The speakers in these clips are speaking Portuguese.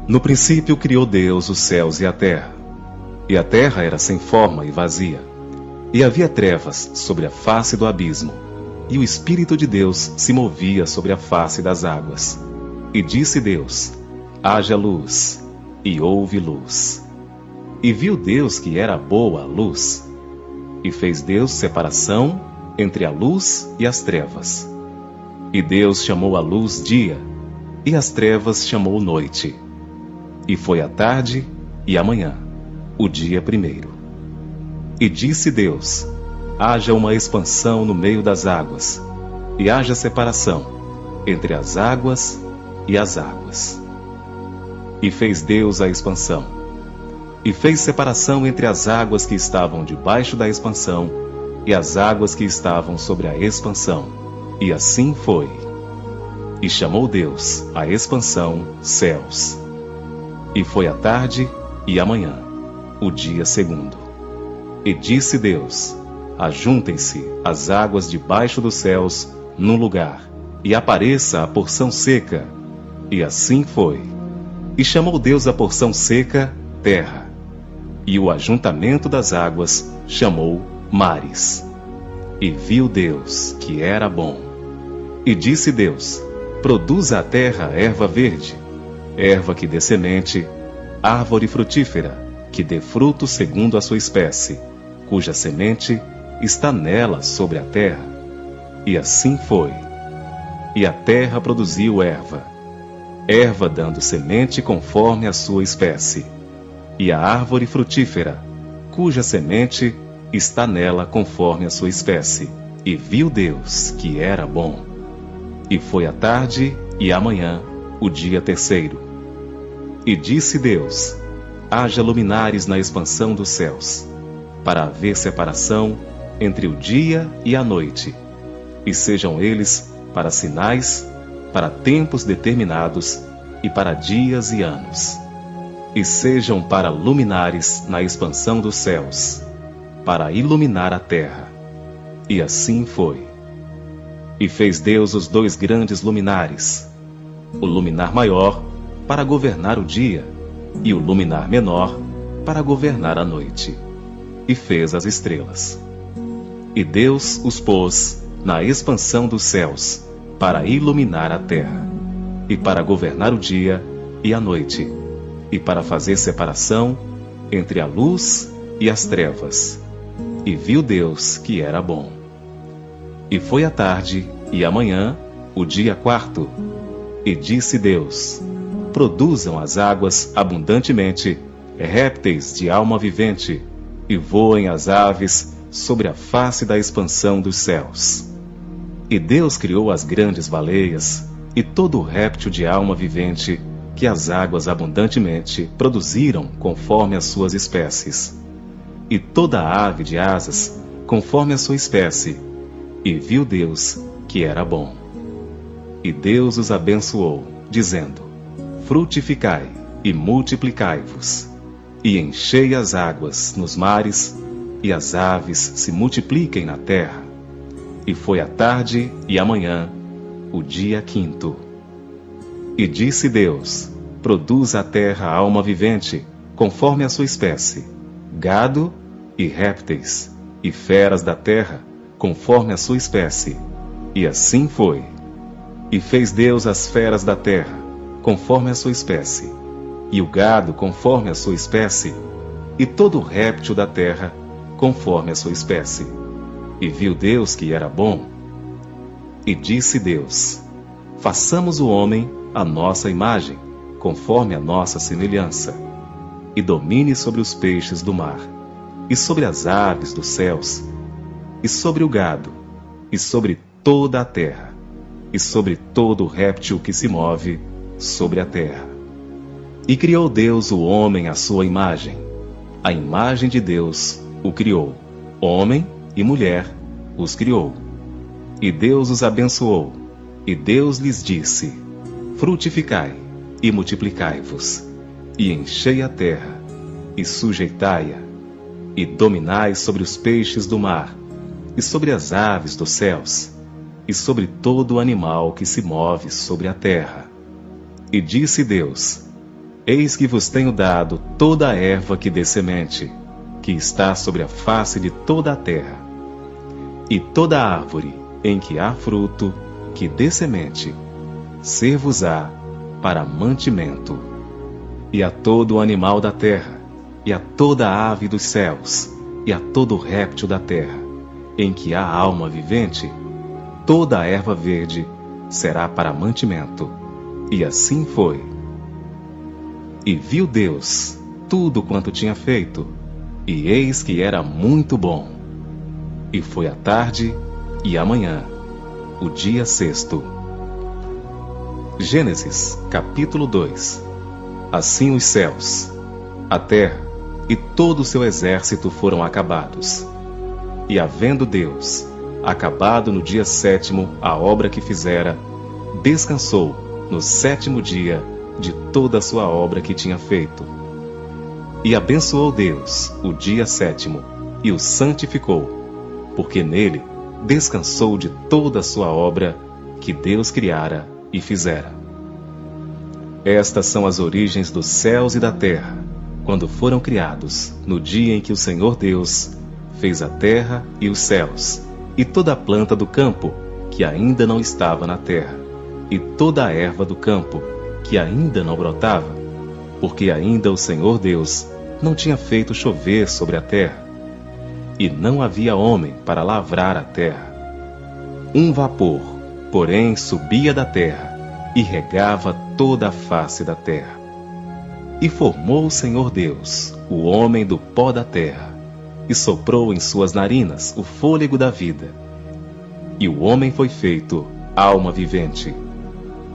No princípio criou Deus os céus e a terra. E a terra era sem forma e vazia. E havia trevas sobre a face do abismo. E o Espírito de Deus se movia sobre a face das águas. E disse Deus: haja luz. E houve luz. E viu Deus que era boa a luz. E fez Deus separação entre a luz e as trevas. E Deus chamou a luz dia, e as trevas chamou noite. E foi a tarde e a manhã, o dia primeiro. E disse Deus: haja uma expansão no meio das águas, e haja separação entre as águas e as águas. E fez Deus a expansão, e fez separação entre as águas que estavam debaixo da expansão e as águas que estavam sobre a expansão. E assim foi. E chamou Deus a expansão céus. E foi a tarde e a manhã, o dia segundo. E disse Deus: ajuntem-se as águas debaixo dos céus num lugar, e apareça a porção seca. E assim foi. E chamou Deus a porção seca terra, e o ajuntamento das águas chamou mares. E viu Deus que era bom. E disse Deus: produza a terra erva verde, erva que dê semente, árvore frutífera, que dê fruto segundo a sua espécie, cuja semente está nela sobre a terra. E assim foi. E a terra produziu erva, erva dando semente conforme a sua espécie, e a árvore frutífera, cuja semente está nela conforme a sua espécie. E viu Deus que era bom. E foi a tarde e a manhã, o dia terceiro. E disse Deus: haja luminares na expansão dos céus, para haver separação entre o dia e a noite, e sejam eles para sinais, para tempos determinados, e para dias e anos. E sejam para luminares na expansão dos céus, para iluminar a terra. E assim foi. E fez Deus os 2 grandes luminares, o luminar maior para governar o dia, e o luminar menor para governar a noite. E fez as estrelas. E Deus os pôs na expansão dos céus, para iluminar a terra, e para governar o dia e a noite, e para fazer separação entre a luz e as trevas. E viu Deus que era bom. E foi a tarde e a manhã, o dia quarto. E disse Deus: produzam as águas abundantemente répteis de alma vivente, e voem as aves sobre a face da expansão dos céus. E Deus criou as grandes baleias e todo o réptil de alma vivente que as águas abundantemente produziram conforme as suas espécies, e toda a ave de asas conforme a sua espécie. E viu Deus que era bom. E Deus os abençoou, dizendo: frutificai e multiplicai-vos, e enchei as águas nos mares, e as aves se multipliquem na terra. E foi a tarde e a manhã, o dia quinto. E disse Deus: produza a terra alma vivente, conforme a sua espécie, gado e répteis, e feras da terra, conforme a sua espécie. E assim foi. E fez Deus as feras da terra, conforme a sua espécie, e o gado conforme a sua espécie, e todo o réptil da terra, conforme a sua espécie. E viu Deus que era bom. E disse Deus: façamos o homem à nossa imagem, conforme a nossa semelhança, e domine sobre os peixes do mar, e sobre as aves dos céus, e sobre o gado, e sobre toda a terra, e sobre todo o réptil que se move sobre a terra. E criou Deus o homem à sua imagem. A imagem de Deus o criou, homem e mulher os criou. E Deus os abençoou, e Deus lhes disse: frutificai e multiplicai-vos, e enchei a terra, e sujeitai-a, e dominai sobre os peixes do mar, e sobre as aves dos céus, e sobre todo o animal que se move sobre a terra. E disse Deus: Eis que vos tenho dado toda a erva que dê semente, que está sobre a face de toda a terra, e toda árvore em que há fruto, que dê semente, ser-vos-á para mantimento. E a todo animal da terra, e a toda ave dos céus, e a todo réptil da terra, em que há alma vivente, toda a erva verde será para mantimento. E assim foi. E viu Deus tudo quanto tinha feito, e eis que era muito bom. E foi a tarde e a manhã, o dia sexto. Gênesis, capítulo 2. Assim os céus, a terra e todo o seu exército foram acabados. E havendo Deus acabado no dia sétimo a obra que fizera, descansou no sétimo dia de toda a sua obra que tinha feito. E abençoou Deus o dia sétimo e o santificou, porque nele descansou de toda a sua obra que Deus criara e fizera. Estas são as origens dos céus e da terra, quando foram criados, no dia em que o Senhor Deus fez a terra e os céus, e toda a planta do campo, que ainda não estava na terra, e toda a erva do campo, que ainda não brotava, porque ainda o Senhor Deus não tinha feito chover sobre a terra, e não havia homem para lavrar a terra. Um vapor, porém, subia da terra, e regava toda a face da terra. E formou o Senhor Deus o homem do pó da terra, e soprou em suas narinas o fôlego da vida. E o homem foi feito alma vivente.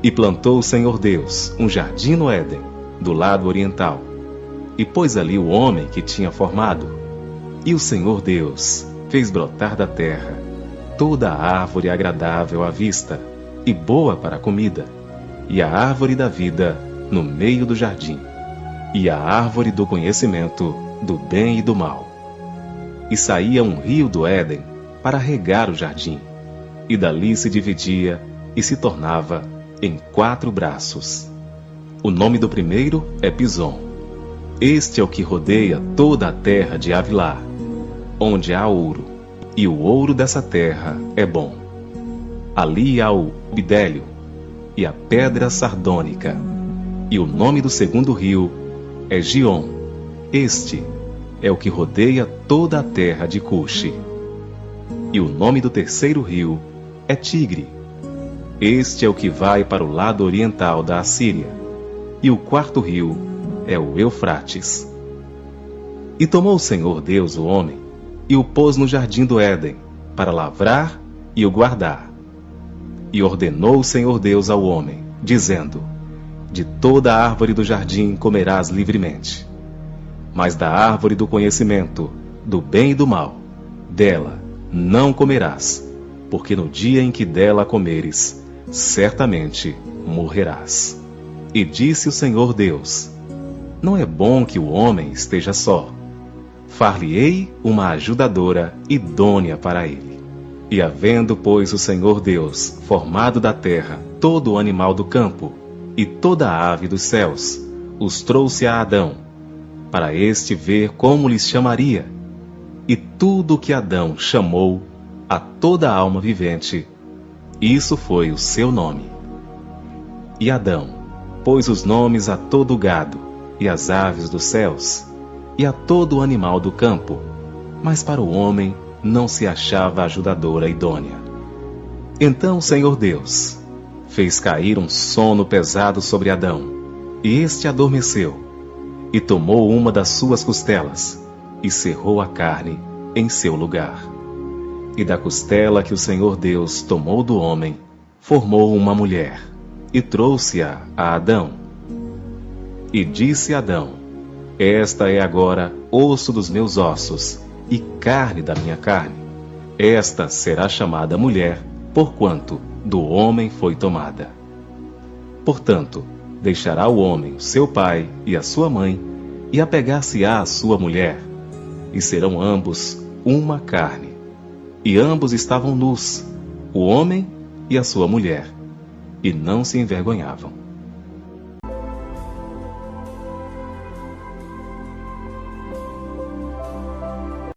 E plantou o Senhor Deus um jardim no Éden, do lado oriental, e pôs ali o homem que tinha formado. E o Senhor Deus fez brotar da terra toda a árvore agradável à vista, e boa para a comida, e a árvore da vida no meio do jardim, e a árvore do conhecimento do bem e do mal. E saía um rio do Éden para regar o jardim, e dali se dividia e se tornava em 4 braços. O nome do primeiro é Pison. Este é o que rodeia toda a terra de Havilá, onde há ouro, e o ouro dessa terra é bom. Ali há o bidélio e a pedra sardônica. E o nome do segundo rio é Gion. Este é o que rodeia toda a terra de Cuxi. E o nome do terceiro rio é Tigre. Este é o que vai para o lado oriental da Assíria. E o quarto rio é o Eufrates. E tomou o Senhor Deus o homem, e o pôs no jardim do Éden, para lavrar e o guardar. E ordenou o Senhor Deus ao homem, dizendo: de toda a árvore do jardim comerás livremente, mas da árvore do conhecimento, do bem e do mal, dela não comerás, porque no dia em que dela comeres, certamente morrerás. E disse o Senhor Deus: não é bom que o homem esteja só. Far-lhe-ei uma ajudadora idônea para ele. E havendo, pois, o Senhor Deus formado da terra todo o animal do campo, e toda a ave dos céus, os trouxe a Adão, para este ver como lhes chamaria. E tudo o que Adão chamou a toda a alma vivente, isso foi o seu nome. E Adão pôs os nomes a todo o gado, e às aves dos céus, e a todo o animal do campo, mas para o homem não se achava ajudadora idônea. Então o Senhor Deus fez cair um sono pesado sobre Adão, e este adormeceu, e tomou uma das suas costelas, e cerrou a carne em seu lugar. E da costela que o Senhor Deus tomou do homem, formou uma mulher, e trouxe-a a Adão. E disse Adão: esta é agora osso dos meus ossos, e carne da minha carne. Esta será chamada mulher, porquanto do homem foi tomada. Portanto, deixará o homem o seu pai e a sua mãe, e apegar-se-á à sua mulher, e serão ambos uma carne. E ambos estavam nus, o homem e a sua mulher, e não se envergonhavam.